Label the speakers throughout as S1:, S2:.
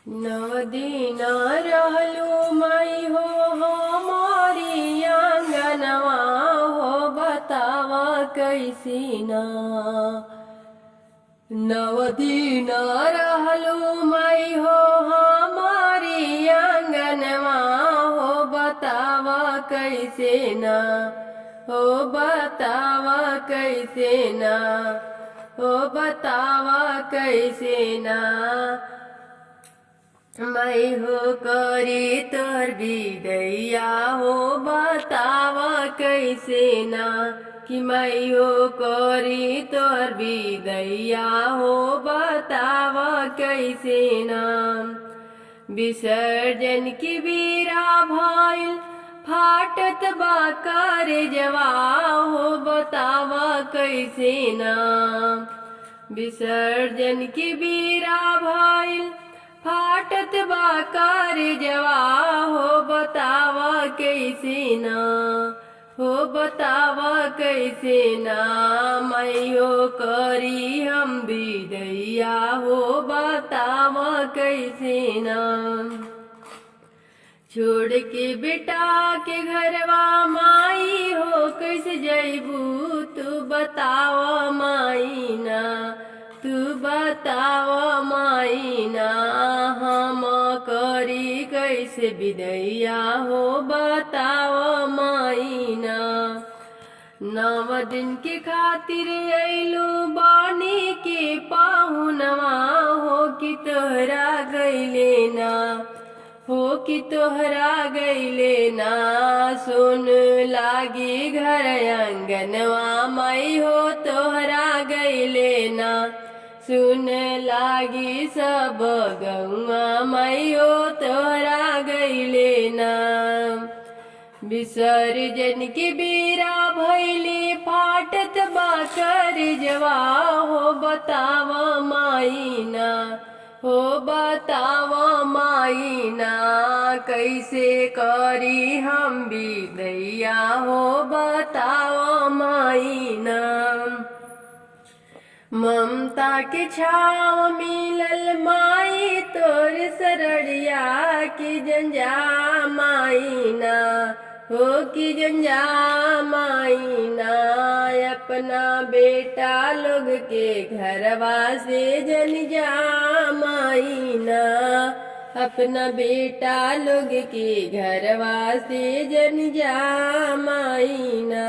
S1: नदी न रहलू मई हो हमारी आंगनवा हो बतावा कैसी ना। नवदी न रहलू मई हो हमारी आंगनवा हो बतावा कैसे ना। हो बतावा कैसे ना। हो बतावा कैसे ना। मैं हो करी तोर बिदैया हो बतावा कैसे ना। कि मैं हो करी तोर बिदैया हो बतावा कैसे ना। विसर्जन की बीरा भइल फाटत बा कारजवा हो बतावा कैसे ना। विसर्जन की बीरा भइल फाटत बा कारजवा हो बतावा कैसे ना। हो बतावा कैसे ना। मैयो करी हम बिदैया हो बतावा कैसे ना। छोड़ के बेटा के घरवा माई हो कैसे जैबू तू बतावा माई ना। तू बतावा माई ना। हम करी कैसे बिदैया हो बतावा माई ना। 9 दिन के खातिर अइलू बानी के पाहुनवा हो कि तोहरा गइले ना। हो कि तोहरा गइले ना। सुन लागी घर आंगनवा माई हो तोहरा गइले ना। सुन लागी सब गौआ माई हो तोहरा गइले ना। विसर्जन की बीरा भइली फाटत बा कारजवा हो बतावा माई ना। हो बतावा माई ना। कैसे करी हम बिदैया हो बतावा माई ना। ममता के छाव मिलल माई तोर सरड़िया की जंजा माई ना। हो कि जंजा माई ना। अपना बेटा लोग के घरवा से जन जा माई ना। अपना बेटा लोग के घरवा से जन जा माई ना।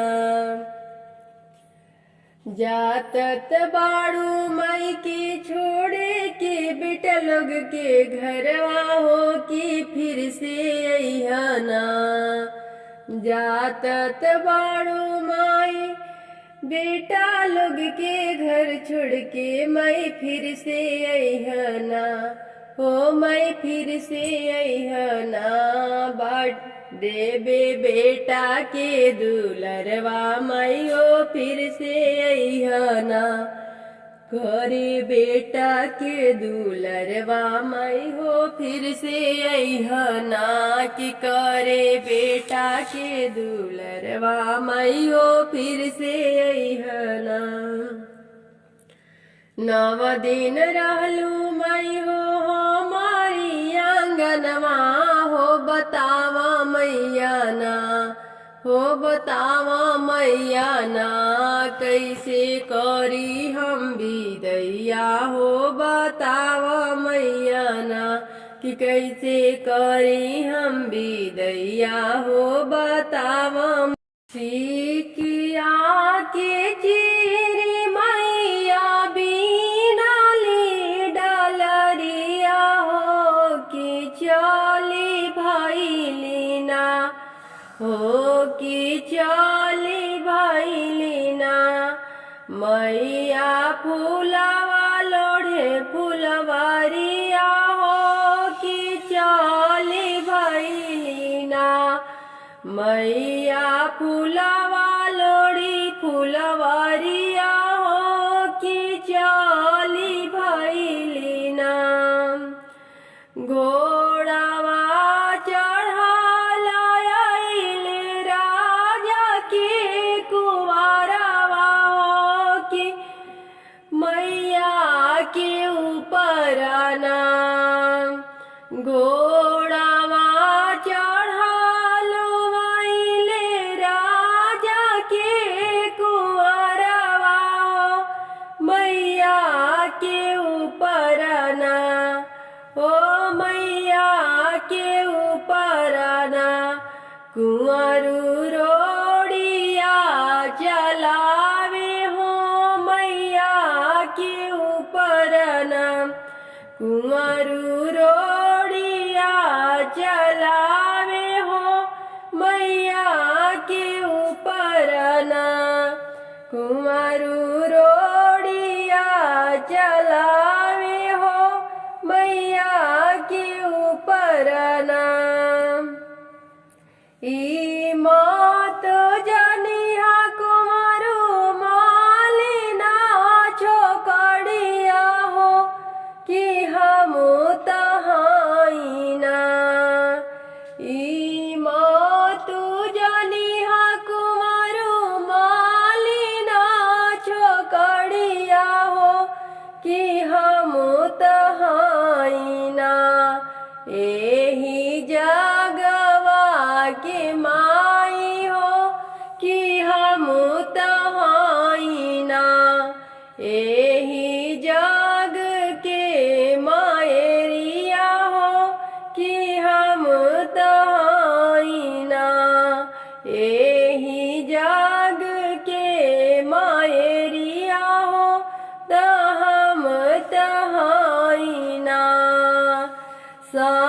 S1: जातत बाड़ू माई के छोड़े के बेटा लोग के घरवा हो कि फिर से अइहना। जातत बाड़ू माई बेटा लोग के घर छोड़ के मैं फिर से अइहना। हो मैं फिर से अइहना। बाट देबे बेटा के दुलरवा मैं हो फिर से अइहना। करे बेटा के दुलरवा मैं हो फिर से अइहना। कि करे बेटा के दुलरवा मैं हो फिर से अइहना। 9 दिन रहलू मैं हो हमारी आंगनवा हो बतावा मैया ना। हो बतावा मैया ना। कैसे करी हम बिदैया हो बतावा मैया ना। कि कैसे करी हम बिदैया हो बतावा। सिकिया के चीरी मैया बीना ली डलरिया हो कि चली भइली ना। हो कि चली भइली ना। मैया फूलवा लोढ़े फुलवरिया हो कि चली भइली ना। मैया फूलवा लोढ़ी फुलवरिया हो कि चली भइली ना। घोड़ावा चढ़ल अइले राजा के कुंवरवा हो कि मैया के ऊपर ना। हो मैया के ऊपरना कुंवरू रोड़िया चलावे हो मैया के ऊपरना कुंवरू रोड़िया चलावे हो मैया के ऊपरना कुंवरू रोड़िया चलावे हो मैया के ऊपरना ई मत जनिहा कुंवरू मालिना छोकड़िया हो कि हम तहाइना ई मत जनिहा कुंवरू मालिना छोकड़िया हो कि हम तहाइना एही जगवा के माई हो कि हम तहाइना एही जग के मायरिया हो कि हम तहाइना एही जग के मायरिया हो त हम तहाइना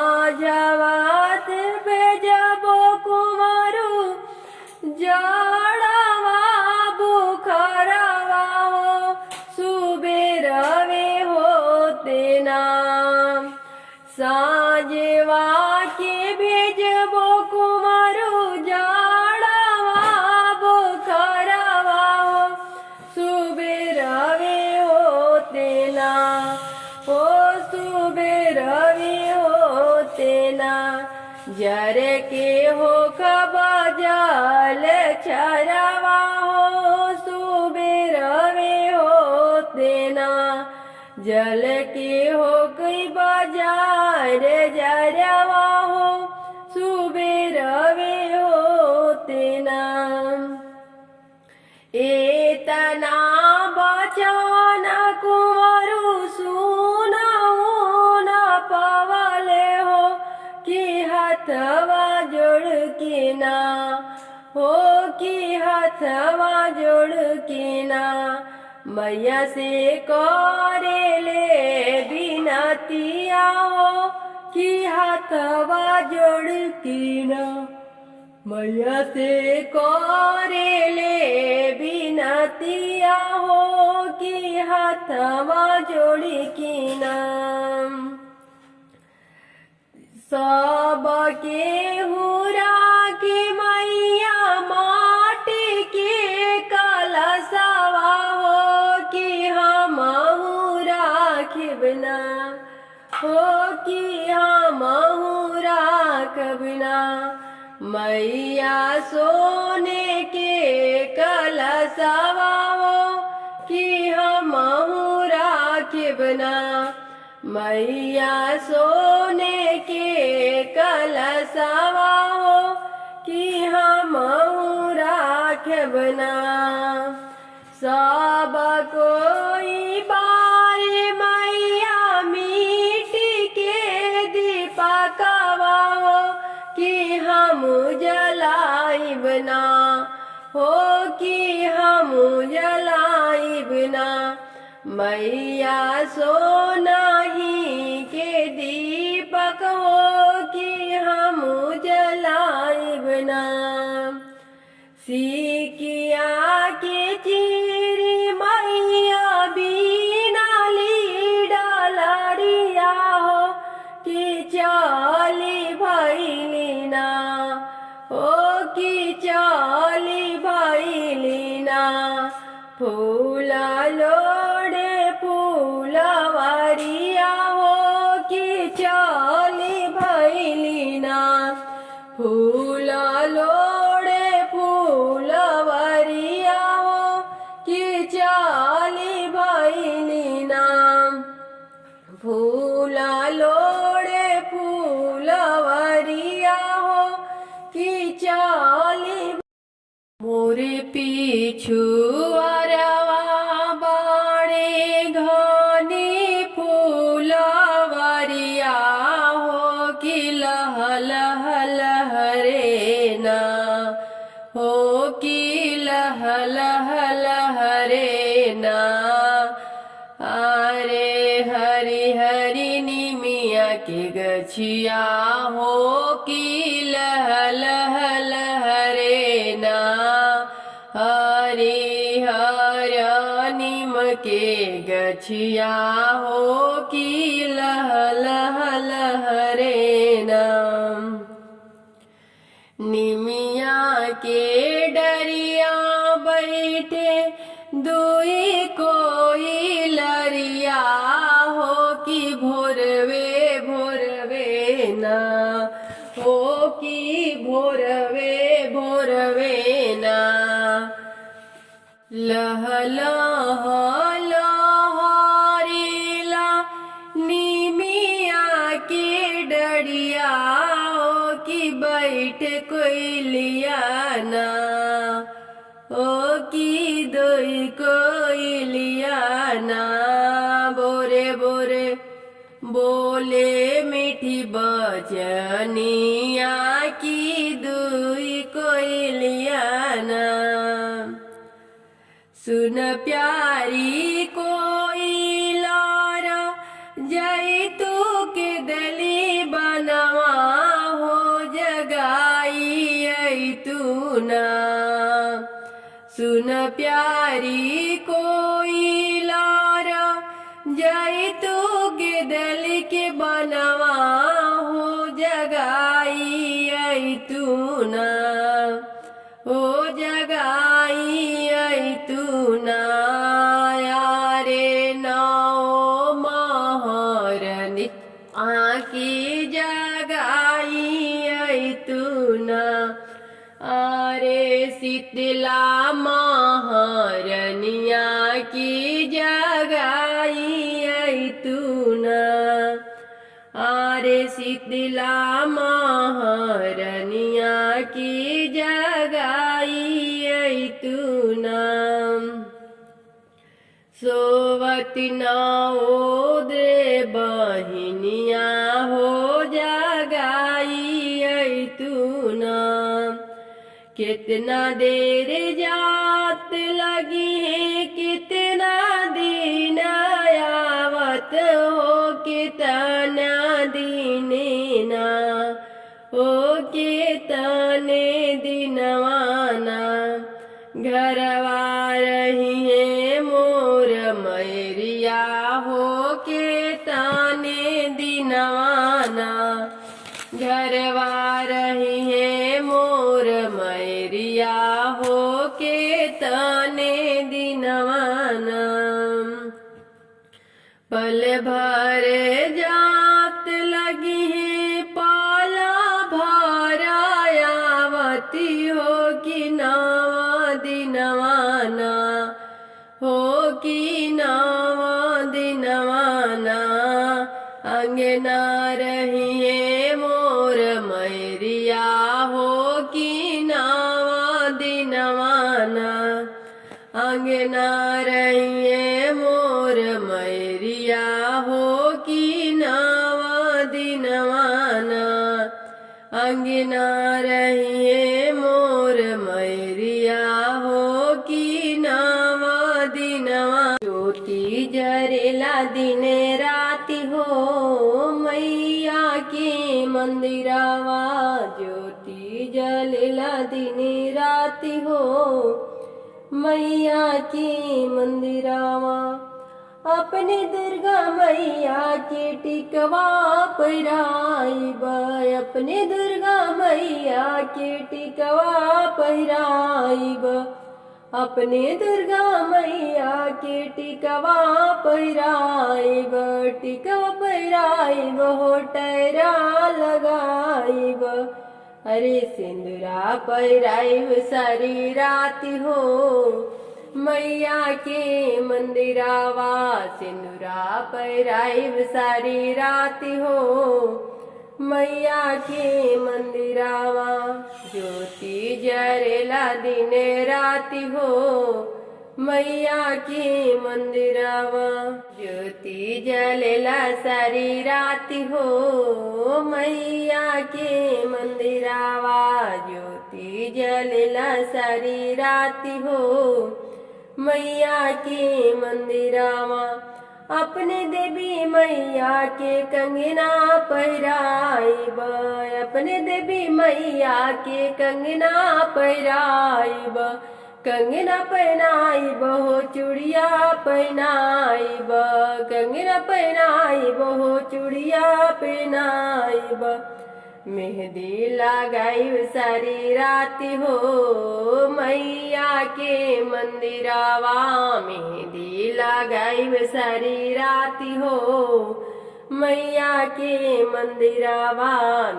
S1: साझवात भेजबो कुंवरू जड़वा बुखरवा हो सुबेरवे होते नाम साझवा के भेजबो कुंवरू जड़वा बुखरवा हो सुबेरवे होते ना हो सुबेरवे होते ना जर के हो खबजल चरवा हो सुबेरवे होते ना जल के हो कई बाजार जरवा हो सुबेरवे होते ना एतना बचन कुंवरू सुनऊ न पवले हो कि हथवा जोड़ के ना हो कि हथवा जोड़ के ना मैया से करेले बिनतिया हो कि हथवा जोड़ के ना मैया से करेले बिनतिया हो कि हथवा जोड़ी की नाम सबके हुरा की मैया माटी के कलशवा हो कि हम राखिबना हो कि हम राखबना मैया सोने के कलशवा हो कि हम राखिबना मैया सोने के कलशवा हो कि हम राखबना सब कोई बारे मैया मिट्टी के दीपकवा हो कि हम जलाइबना हो कि हम जलाइबना मैया सोना ही के दीपक हो कि हम जलाइबना सिकिया के चीरी मैया बीना ली डालरिया हो कि चाली भैलिना हो कि चाली भैलिना फूला लोड़े फूलवरिया हो कि चाली भैलिना फूला लोड़े फूलवरिया हो कि चाली भैलिना फूला लोड़े फूलवरिया हो कि चाली मोरे पीछू अरवा बाड़े घनी फूलवरिया के गछिया हो की लह लह लहरे ना। हरे हर नीम के गछिया हो की लह लह लहरे ना। निमिया के डरिया बैठे दुई कोई लरिया हो कि भोरवे भोरवे ना। हो कि भोरवे भोरवे ना। लह लह लहरेला निमिया के डरिया हो कि बैठ कोयलिया ना। ओ की दोई कोयलिया ना। बोरे बोरे बोले मीठी बचनिया की दुई कोयलिया ना। सुन प्यारी कोयलारा जैतू के दली बनवा हो जगाई तू ना। सुन प्यारी कोयलारा जैतू के दल के बनवा हो जगाई तू ना। हो जगाई तू ना। यारे नाओ महारनी आकी जगाई तू ना। आरे शीतला महारनिया की जगाई तू ना। आरे शीतला महारनिया की जगाई तू ना। सोवती नाओ दे बहिनिया हो जगाई तू ना। कितना देर जात लगी है कितना दिन आवत हो कितना दिन ना। हो कितने दिनवाना घरवा रही है मोर मैरिया हो कितने दिनवाना। घरवा रही है मोर मैरिया हो कितने दिनवाना। पल भर जात लगी है पाला भरायावती हो कि नावा दिनवाना। हो कि नावा दिनवाना। अंगना रही है मोर मैरिया हो कि नावा दिनवाना। अंगना रही है मोर मैरिया हो कि नावा दिनवाना। अंगना रही है मोर मैरिया हो कि नावा दिनवा। ज्योति जरेला दिन राति हो मैया के मंदिरावा। ज्योति जलेला दिन राति हो मैया के मंदिरावा। अपने दुर्गा मैया के टिकवा पहिराइब। अपने दुर्गा मैया के टिकवा पहिराइब। अपने दुर्गा मैया के टिकवा पहिराइब। टिकवा पहिराइब हो टैरा लगाइब। अरे सिंदूरा पहिराइब सारी राति हो मैया के मंदिरावा। सिंदूरा पहिराइब सारी राति हो मैया के मंदिरावा। ज्योति जरेला दिन राति हो मैया के मंदिरावा। ज्योति जलेला सारी राति हो मैया के मंदिरावा। ज्योति जलेला सारी राति हो मैया के मंदिरावा। अपने देवी मैया के कंगना पहिराइब, अपने देवी मैया के कंगना पहिराइब, कंगना पहनाइब हो चूड़िया पहनाइब, कंगना पहनाइब हो चूड़िया पहनाइब, मेहंदी लगाइब सारी राती हो मैया के मंदिरावा, मेहंदी लगाइब सारी राती हो मैया के मंदिरावा,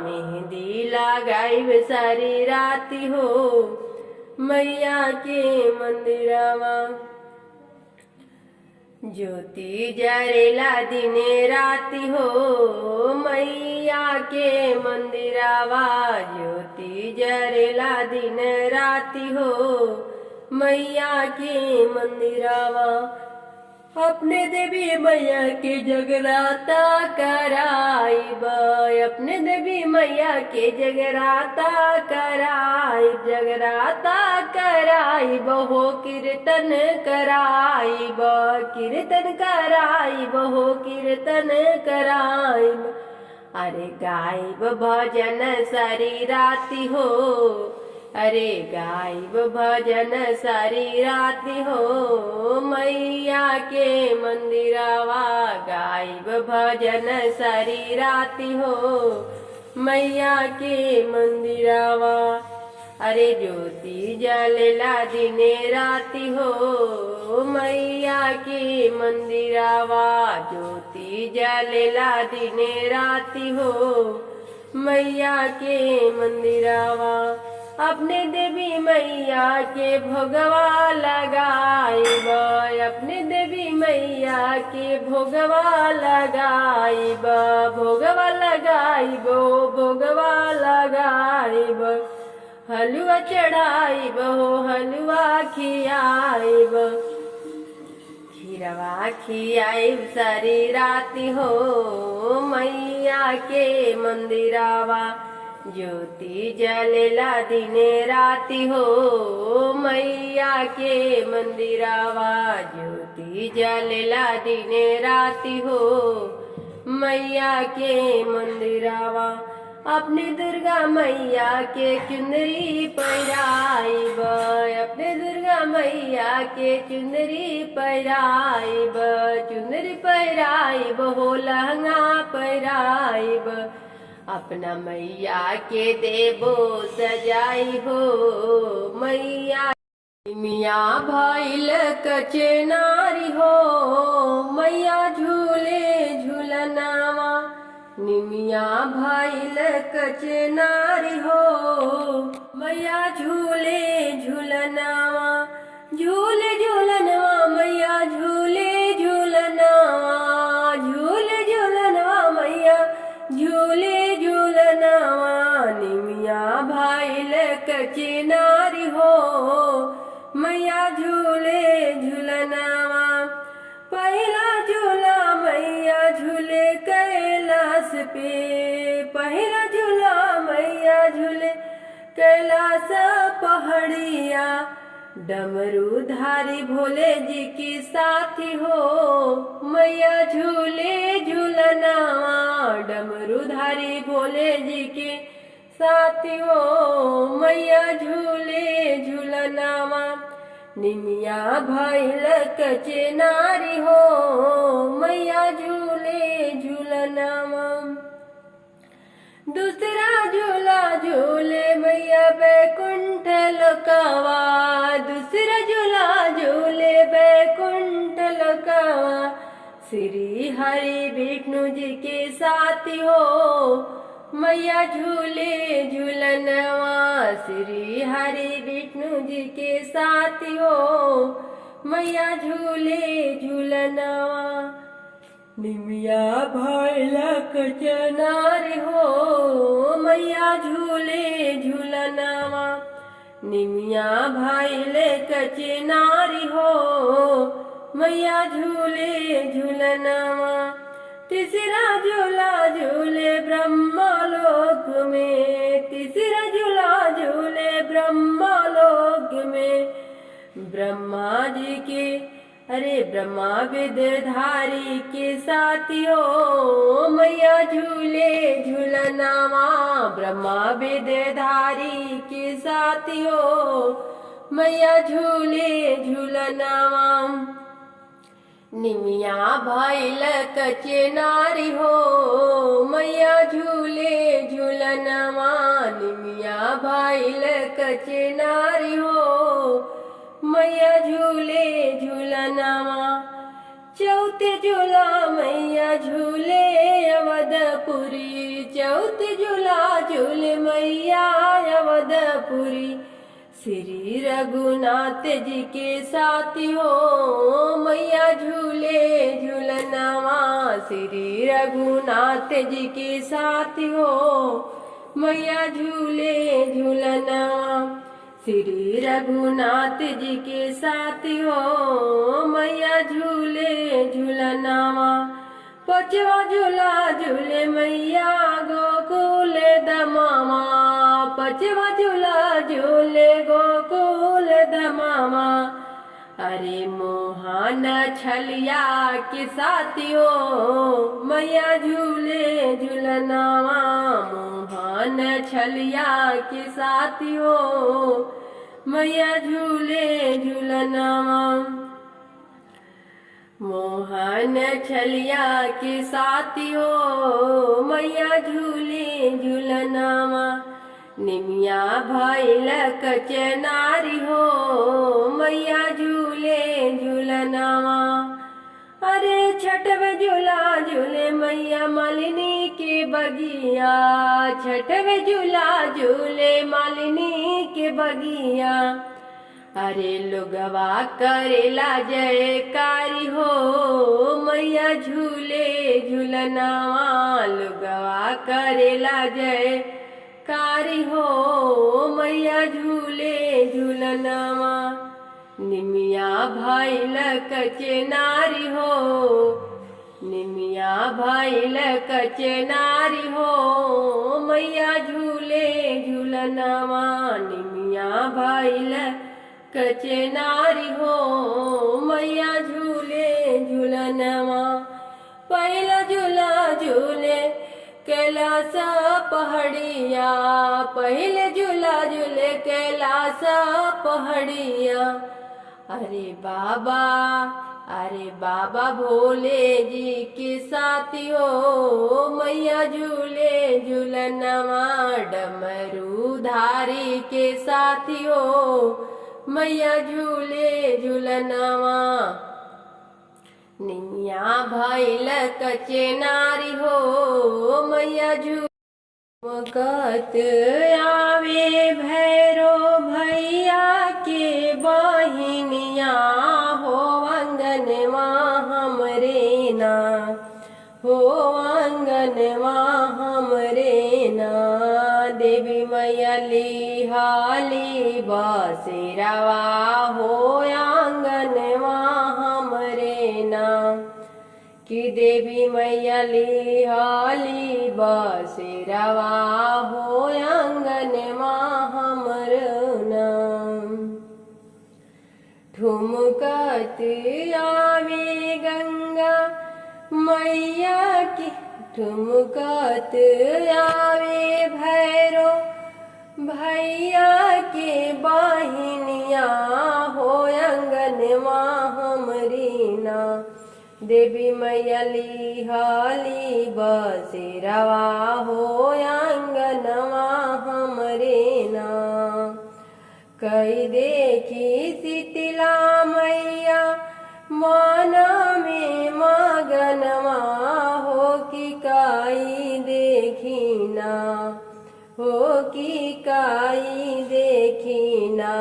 S1: मेहंदी लगाइब सारी राती हो मैया के मंदिरावा। ज्योति जरेला दिने राती हो मैया के मंदिरावा, ज्योति जरेला दिन राती हो मैया के मंदिरावा, अपने देवी मैया के जगराता कराइब, अपने देवी मैया के जगराता कराइब, जगराता कराइब हो कीर्तन कराइब, कीर्तन कराइब हो कीर्तन कराइब, अरे गाइब भजन सारी राती हो, अरे गाइब भजन सारी राती हो मैया के मंदिरावा, गाइब भजन सारी राती हो मैया के मंदिरावा, अरे ज्योति जलेला दिने राती हो मैया के मंदिरावा, ज्योति जलेला दिने राती हो मैया के मंदिरावा, अपने देवी मैया के भोगवा लगाइब, अपने देवी मैया के भोगवा लगाइब, भोगवा लगाइब भोगवा लगाइब, हलवा चढ़ाइब हो हलवा खियाइब, खीरवा खियाइब सारी राती हो मैया के मंदिरावा, ज्योति जलेला दिने राती हो मैया के मंदिरावा, ज्योति जलेला दिने राती हो मैया के मंदिरावा, अपने दुर्गा मैया के चुंदरी पहिराइब, अपने दुर्गा मैया के चुंदरी पहिराइब, चुंदरी पहिराइब हो लहंगा पहिराइब, अपना मैया के देबो सजाई हो मैया, मिया भइल कचनारी हो मैया झूले झूलनावा, निमिया भइल कचनारी हो मैया झूले झूलनावा, झूले झूलनवा मैया झूले झूलनावा, झूले झूलनवा मैया झूले झूलनावा, निमिया भइल कचनारी हो मैया झूले झूलनावा, पहला झूला मैया झूले कैलाश पे, पहला झूला मैया झूले कैलाश पहाड़िया, डमरू धारी भोले जी की साथी हो मैया झूले झूलनावा, डमरू धारी भोले जी के साथी हो मैया झूले झूलनावा, निमिया भइल कचनारी हो मैया झूले झूलनावा, दूसरा झूला झूले मैया बैकुंठ लोकावा, दूसरा झूला झूले बैकुंठ लोकावा, श्री हरि विष्णु जी के साथी हो मैया झूले झूलनवा, श्री हरि विष्णु जी के साथी हो मैया झूले झूलनवा, निमिया भइल कचनारी हो मैया झूले झूलनवा, निमिया भइल कचनारी हो मैया झूले झूलनवा, तीसरा झूला झूले ब्रह्मलोक में, तीसरा झूला झूले ब्रह्मलोक में, ब्रह्मा जी के अरे ब्रह्मा विदधारी के साथियों मैया झूले झूलनावा। ब्रह्मा विदधारी के साथियों मैया झूले झूलनावा। निमिया भइल कचे नारी हो मैया झूले झूलनवा। निमिया भइल कचे नारी हो मैया झूले झूलनवा। चौथे झूला मैया झूले अवधपुरी। चौथे झूला झूले मैया अवधपुरी। श्री रघुनाथ जी के साथियों मैया झूले झूलनवा। श्री रघुनाथ जी के साथियों मैया झूले झूलनवा। श्री रघुनाथ जी के साथियों मैया झूले झूलनवा। पचवा झूला झूले मैया गोकुल दमामा। पचवा झूला झूले गोकुल दमामा। अरे मोहन छलिया के साथियों मैया झूले झूलनवा। मोहन छलिया के साथियों मैया झूले झूलनवा। मोहन छलिया के साथियों मैया झूले झूलनवा। निमिया भइल कचे नारी हो मैया झूले झूलनवा। अरे छठवे झूला झूले मैया मालिनी के बगिया। छठवे झूला झूले मालिनी के बगिया। अरे लोगवा करेला जयकारी हो मैया झूले झूलनवा। लोगवा करेला जयकारी हो मैया झूले झूलनवा। निमिया भइल कचे नारी हो। निमिया भइल कचे नारी हो मैया झूले झूलनवा। निमिया भइल कचे नारी हो मैया झूले झूलनवा। पहला झूला झूले कैलाश पहाड़िया। पहले झूला झूले कैलाश पहाड़िया। अरे बाबा भोले जी के साथियों मैया झूले झूलनवा। डमरू धारी के साथियों मैया झूले झूलनवा। निमिया भइल कचे नारी हो मैया झूमकत आवे भैरो भैया के बहिनिया हो अंगनवा हमरे ना। हो अंगनवा हमरे ना। देवी मैया लिहाली बसेरावा हो आंगनवा हमरे ना। कि देवी मैया लिहाली बसेरावा हो आंगनवा हमर ना। ठुमकत आवे गंगा मैया की। ठुमकत आवे भैरो भैया के बहिनिया हो अंगनवा हमरी ना। देवी मैया लिहाली बसेरावा हो अंगनवा हमरे ना। कई देखी शीतला मैया माना में मगनवा हो कि काई देखी ना। हो कि काई देखी ना।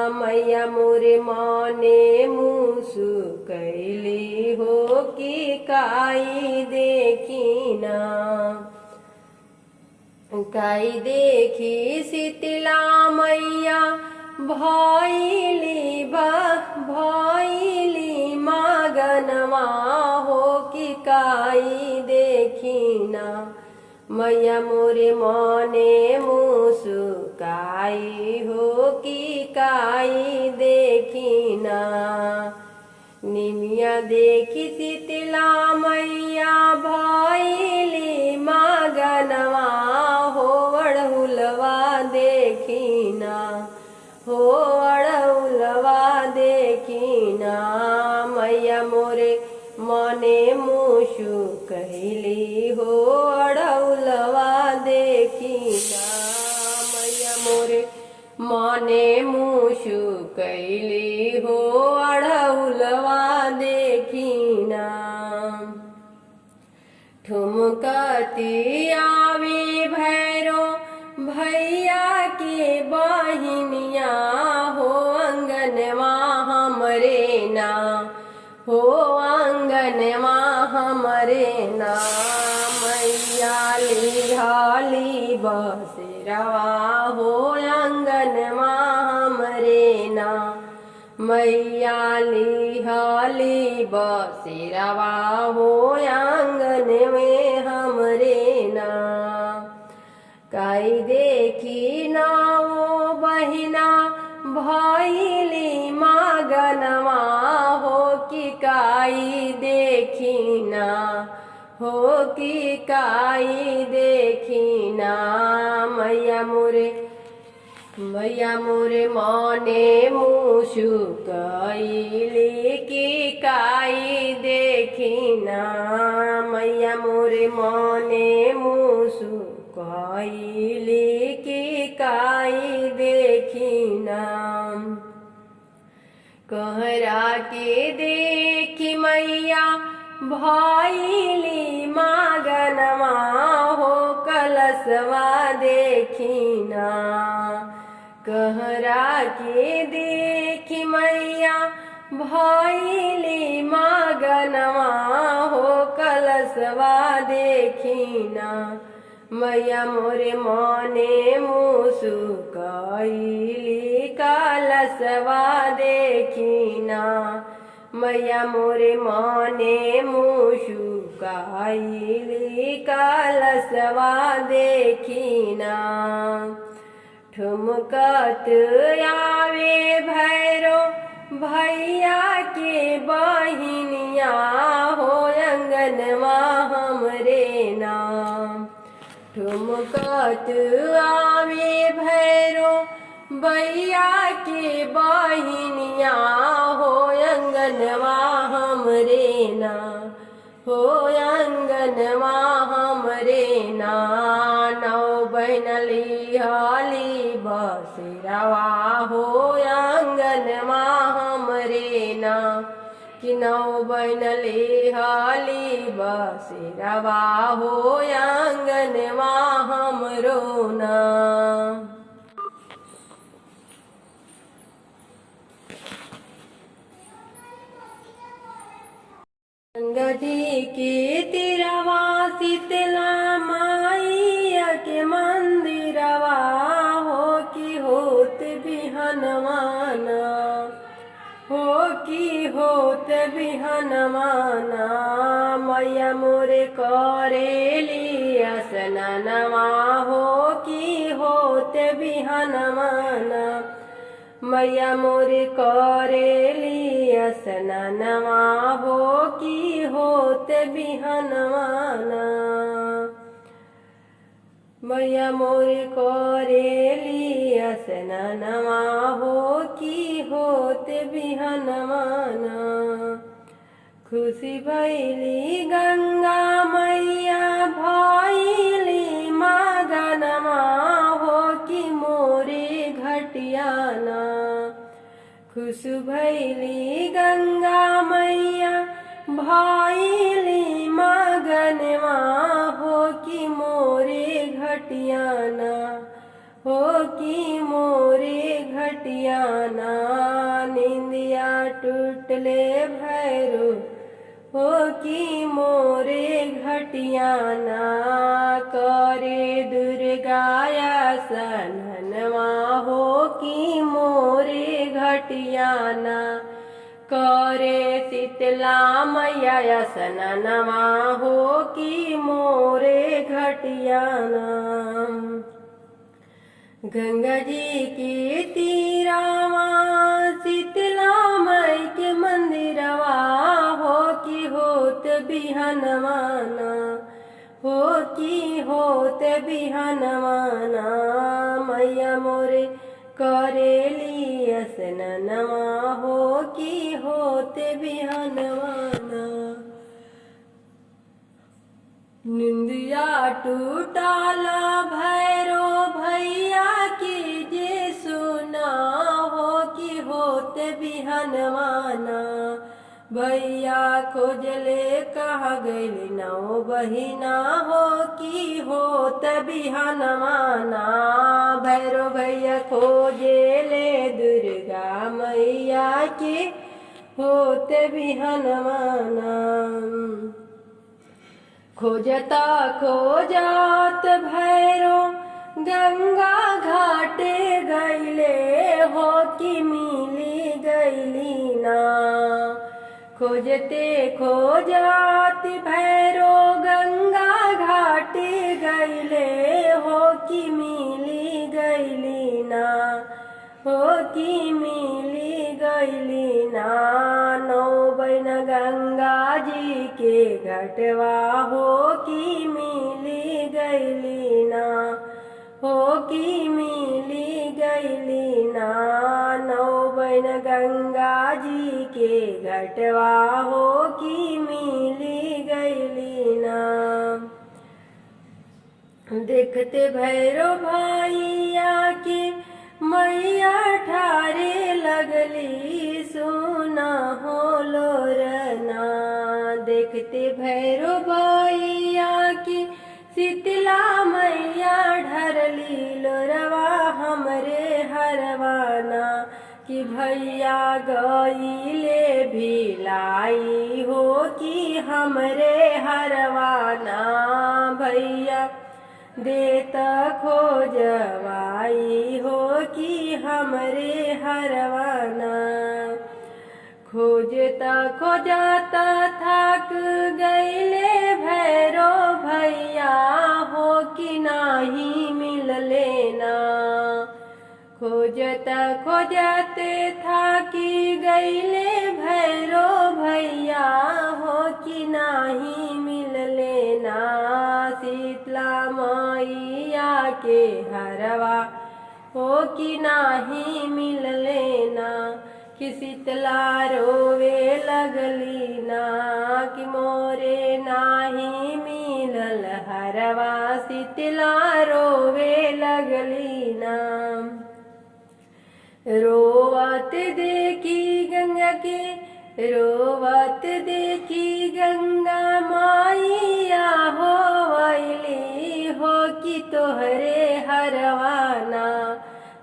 S1: मैया मोरे माने मुसु कैली हो कि काई देखी ना। काई देखी शीतला मैया भइली मगनवा हो कि काई देखी ना। मैया मोरे मने मुसुकाई हो कि काई देखी ना। निमिया देखी शीतला मैया भइली मगनवा हो अड़हुलवा देखिना हो अड़हुलवा देखिना मैया मोरे मने मुशु कहली हो अड़हुलवा देखिना मैया मोरे मने मुशु कैली हो अड़हुलवा देखिना ठुमकती आवे भैरो भैया के बहिनिया हो अंगनवा हमरे ना हो अंगनवा हमरे ना मैया लिहाली बसेरवा हो अंगनवा हमरे ना मैया लिहाली बसेरवा हो आंगन में हमरे ना काई देखी ना वो बहिना भइली मगनवा हो कि काई देखी ना हो कि काई देखिना मैया मोरे मने मुशु कैली कि काई देखिना मैया मोरे मने मुशु कैली कि काई देखिना कहरा के देखी मैया भइली मगनवा हो कलशवा देखिना कहरा के देखी मैया भइली मगनवा हो कलशवा देखिना मैया मोरे मने मुसु कैली कलशवा देखिना मैया मोरे मने मुशु कैली कलशवा देखिना ठुमकत आवे भैरो भैया के बहिनिया हो अंगनवा हमरे नाम ठुमकत आवे भैरो भैया के बहिनिया हो अंगनवा हमरे ना हो अंगनवा हमरे ना नौ बहनली हाली बसेरवा हो अंगनवा हमरे ना कि नौ बहनली हाली बसेरवा हो अंगनवा हमरो ना गंगाजी के तिरवा शीतला माइया के मंदिरवा हो कि होत बिहनवाना हो कि होत बिहनवाना मैया मोरे करेली असननवा हो कि होत बिहनवाना मैया मोरे करेली असननवा हो कि होत बिहनवाना मैया मोरे करेली असननवा हो कि होत बिहनवाना खुशी भैली गंगा मैया भैली मगनवा हो कि मोरे घटियाना खुश भैली गंगा मैया भैली मगनवा हो कि मोरे घटियाना हो कि मोरे घटियाना निंदिया टूटले भैरो हो कि मोरे घटियाना करे दुर्गाया सननवा हो कि मोरे घटियाना करे शीतला मैया सननवा हो कि मोरे घटियाना गंगा जी के तीरावा शीतला माई के मंदिरवा हो कि होत बिहनवाना हो कि होत बिहनवाना मैया मोरे करेली असननवा हो कि होत बिहनवाना निंदिया टूटाला भैरो भैया की जे सुना हो कि होत बिहनवाना भैया खोजले कहा गइल नौ बहिना हो कि होत बिहनवाना भैरो भैया खोजेले दुर्गा मैया के होत बिहनवाना खोजता खोजात भैरो गंगा घाटे गईले हो कि मिली गईली ना खोजते खोजात भैरो गंगा घाटे गईले हो कि मिली गईली ना हो कि मिली गईली ना नौ बन गंगा जी के घटवा हो कि मिली गईली ना हो कि मिली गईली ना नौ बन गंगा जी के घटवा हो कि मिली गईली ना देखते भैरो भाइया के मैया ठारे लगली सोना हो लोरना देखते भैरो भैया की शीतला मैया ढरली लोरवा हमरे हरवाना कि भैया गईले भिलाई हो कि हमरे हरवाना भैया देत खोजवाई हो कि हमरे हरवाना खोजता खोजता थक गईले भैरो भैया हो कि नाही मिलले ना खोजता खोजते थकी गईले भैरो भैया हो कि नाही मिलले ना शीतला मैया के हरवा हो कि नाही मिलले ना कि शीतला रोवे लगली ना कि मोरे नाही मिलल हरवा शीतला रोवे लगली ना रोवत देखी गंगा के रोवत देखी गंगा माइया हो वैली हो कि तोहरे हरवाना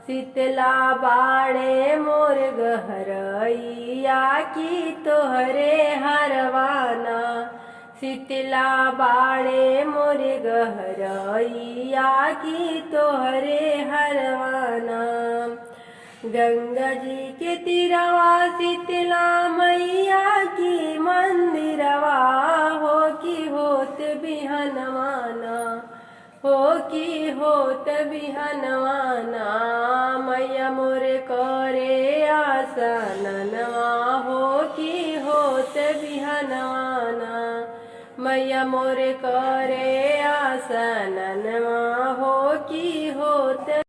S1: शीतला बाड़े मोर गहरैया कि तोहरे हरवाना शीतला बाड़े मोर गहरैया कि तोहरे हरवाना गंगा जी के तीरवा शीतला मैया की मंदिरवा हो कि होत बिहनवाना हो कि होत बिहनवाना मैया मोरे करे आसननवा हो कि होत बिहनवाना मैया मोरे करे आसननवा हो कि होत